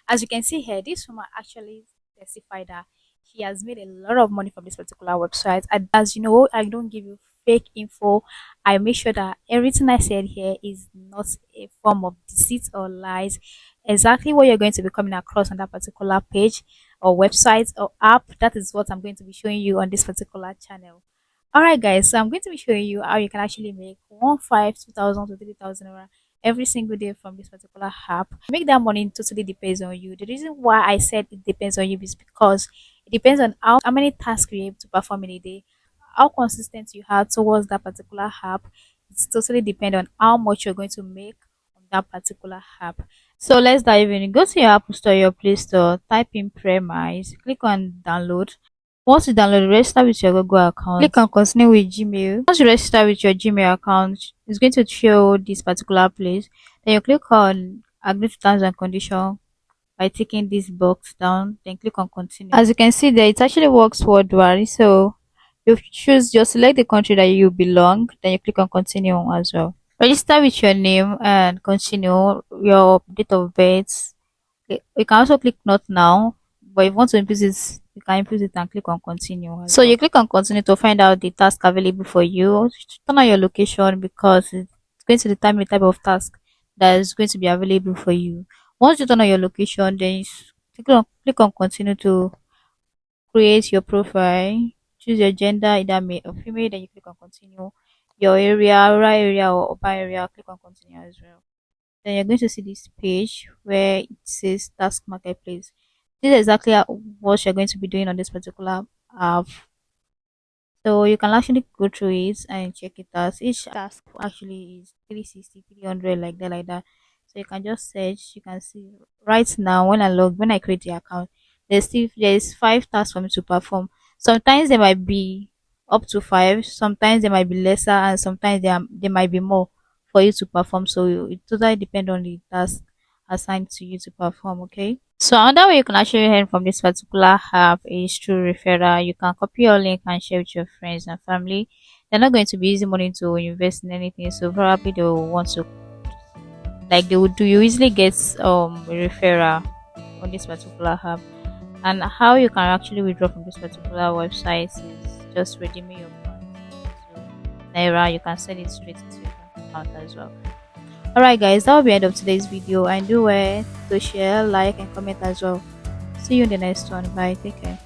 As you can see here, this woman actually testified that she has made a lot of money from this particular website. And as you know, I don't give you fake info. I make sure that everything I said here is not a form of deceit or lies. Exactly what you're going to be coming across on that particular page or website or app, that is what I'm going to be showing you on this particular channel. Alright guys, so I'm going to be showing you how you can actually make 2,000 to 3,000 every single day from this particular app. Make that money totally depends on you. The reason why I said it depends on you is because it depends on how many tasks you're able to perform in a day, how consistent you are towards that particular app. It's totally depend on how much you're going to make on that particular app. So let's dive in. Go to your App Store, your Play Store, type in Premise, click on download. Once you download, register with your Google account. Click on continue with Gmail. Once you register with your Gmail account, it's going to show this particular place. Then you click on agree to terms and condition by taking this box down. Then click on continue. As you can see there, it actually works worldwide. So you choose, just select the country that you belong. Then you click on continue as well. Register with your name and continue your date of birth. You can also click not now, but if you want to input it, you can input it and click on continue. So you click on continue to find out the task available for you. Turn on your location because it's going to determine the type of task that is going to be available for you. Once you turn on your location, then click on continue to create your profile. Choose your gender, either male or female, then you click on continue. Your area, rural area or urban area, click on continue as well. Then you're going to see this page where it says task marketplace. This is exactly what you're going to be doing on this particular app. So you can actually go through it and check it out. Each task actually is 360, 300, like that. So you can just search. You can see right now when I create the account, there's 5 tasks for me to perform. Sometimes there might be up to 5, sometimes there might be lesser, and sometimes there might be more for you to perform. So it totally depends on the task assigned to you to perform. Okay. So another way you can actually earn from this particular app is through referral. You can copy your link and share with your friends and family. They're not going to be using money to invest in anything, so probably they will want to, like, they would do you easily get a referral on this particular app. And how you can actually withdraw from this particular website is just redeeming your points into Naira. You can send it straight into your bank account as well. Alright guys, that will be the end of today's video, and do well to share, like and comment as well. See you in the next one. Bye, take care.